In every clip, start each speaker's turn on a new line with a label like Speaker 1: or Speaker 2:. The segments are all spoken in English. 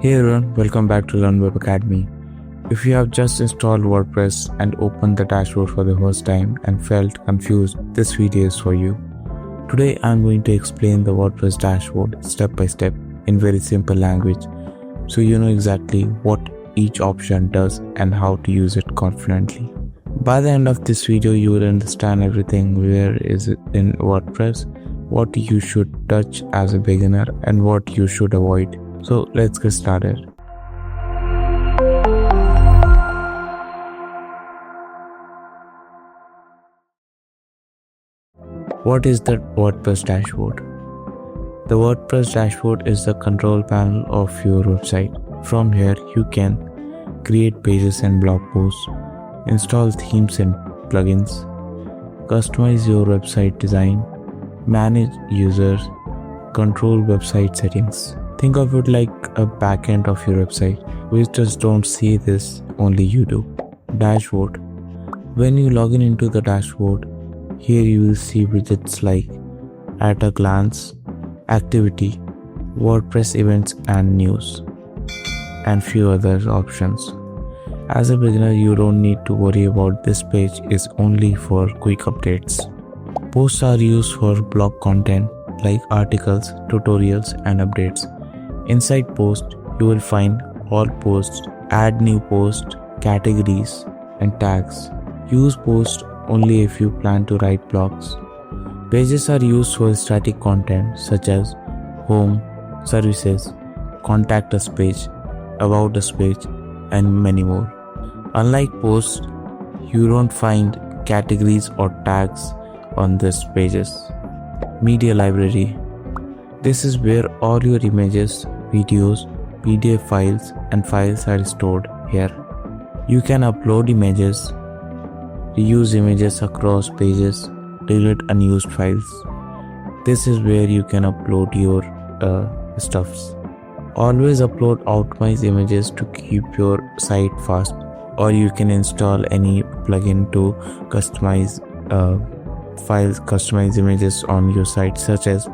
Speaker 1: Hey everyone, welcome back to LearnWeb Academy. If you have just installed WordPress and opened the dashboard for the first time and felt confused, this video is for you. Today I'm going to explain the WordPress dashboard step by step in very simple language so you know exactly what each option does and how to use it confidently. By the end of this video, you will understand everything where is it in WordPress, what you should touch as a beginner and what you should avoid. So let's get started. What is the WordPress dashboard? The WordPress dashboard is the control panel of your website. From here, you can create pages and blog posts, install themes and plugins, customize your website design, manage users, control website settings. Think of it like a backend of your website. Visitors don't see this, only you do. Dashboard. When you log into the dashboard, here you will see widgets like At a Glance, Activity, WordPress Events and News, and few other options. As a beginner, you don't need to worry about this page is only for quick updates. Posts are used for blog content like articles, tutorials and updates. Inside post, you will find all posts, add new post, categories and tags. Use post only if you plan to write blogs. Pages are used for static content such as home, services, contact us page, about us page and many more. Unlike posts, you don't find categories or tags on these pages. Media library. This is where all your images, videos, PDF files and files are stored here. You can upload images, reuse images across pages, delete unused files. This is where you can upload your stuffs. Always upload optimized images to keep your site fast, or you can install any plugin to customize files, customize images on your site such as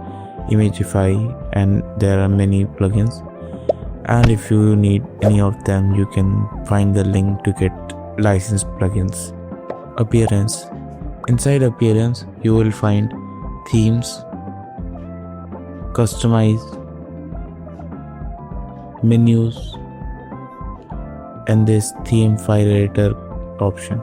Speaker 1: Imagify, and there are many plugins, and if you need any of them you can find the link to get licensed plugins. Appearance. Inside appearance you will find themes, customize, menus and this theme file editor option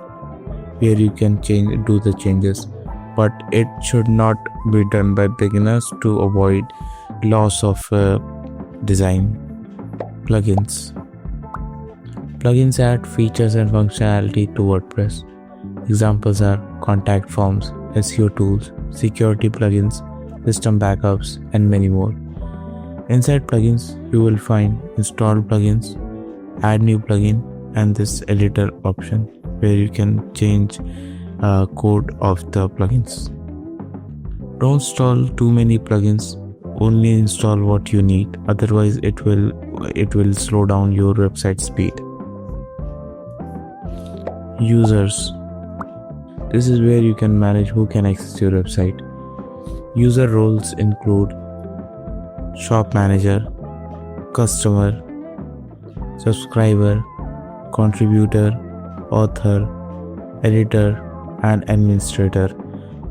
Speaker 1: where you can do the changes, but it should not be done by beginners to avoid loss of design. Plugins. Plugins add features and functionality to WordPress. Examples are contact forms, SEO tools, security plugins, system backups, and many more. Inside plugins, you will find install plugins, add new plugin, and this editor option where you can change code of the plugins. Don't install too many plugins, only install what you need, otherwise it will slow down your website speed. Users. This is where you can manage who can access your website. User roles include shop manager, customer, subscriber, contributor, author, editor and administrator.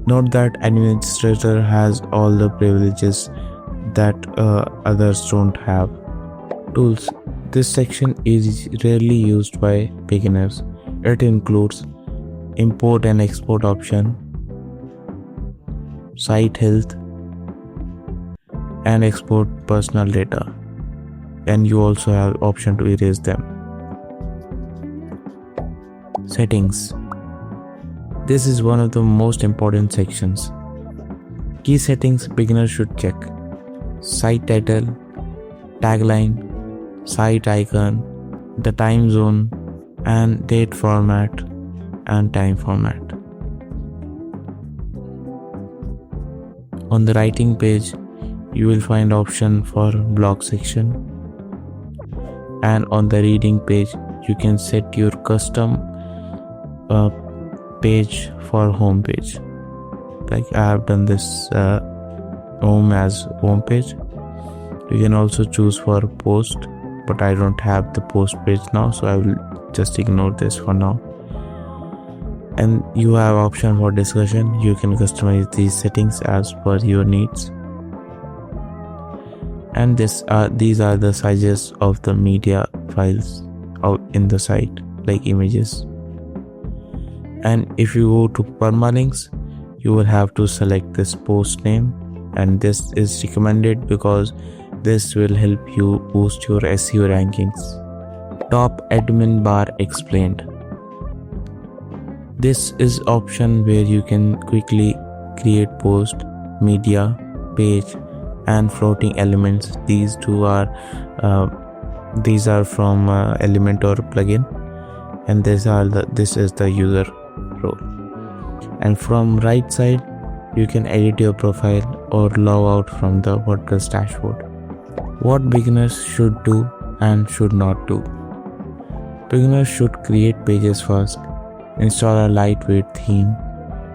Speaker 1: Note that administrator has all the privileges that others don't have. Tools. This section is rarely used by beginners. It includes import and export option, site health, and export personal data, and you also have option to erase them. Settings. This is one of the most important sections. Key settings beginners should check: site title, tagline, site icon, the time zone, and date format and time format. On the writing page, you will find option for blog section, and on the reading page, you can set your custom page for home page. Like I have done this home as home page. You can also choose for post, but I don't have the post page now, so I will just ignore this for now. And you have option for discussion. You can customize these settings as per your needs. And these are the sizes of the media files out in the site, like images. And if you go to Permalinks, you will have to select this post name, and this is recommended because this will help you boost your SEO rankings. Top admin bar explained. This is option where you can quickly create post, media, page, and floating elements. These are from Elementor plugin, and this is the user role. And from right side, you can edit your profile or log out from the WordPress dashboard. What beginners should do and should not do. Beginners should create pages first, install a lightweight theme,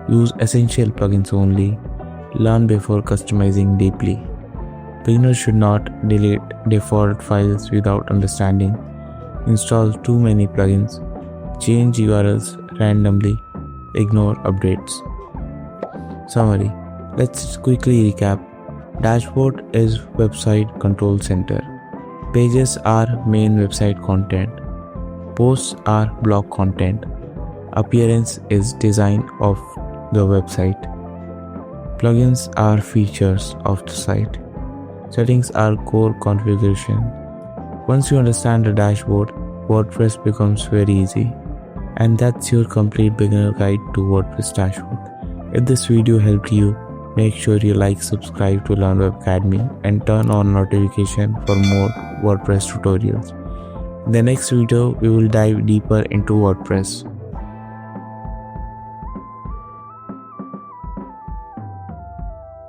Speaker 1: use essential plugins only, learn before customizing deeply. Beginners should not delete default files without understanding, install too many plugins, change URLs randomly, ignore updates. Summary. Let's quickly recap. Dashboard is website control center. Pages are main website content. Posts are blog content. Appearance is design of the website. Plugins are features of the site. Settings are core configuration. Once you understand the dashboard, WordPress becomes very easy. And that's your complete beginner guide to WordPress dashboard. If this video helped you, make sure you like, subscribe to LearnWeb Academy, and turn on notification for more WordPress tutorials. In the next video, we will dive deeper into WordPress.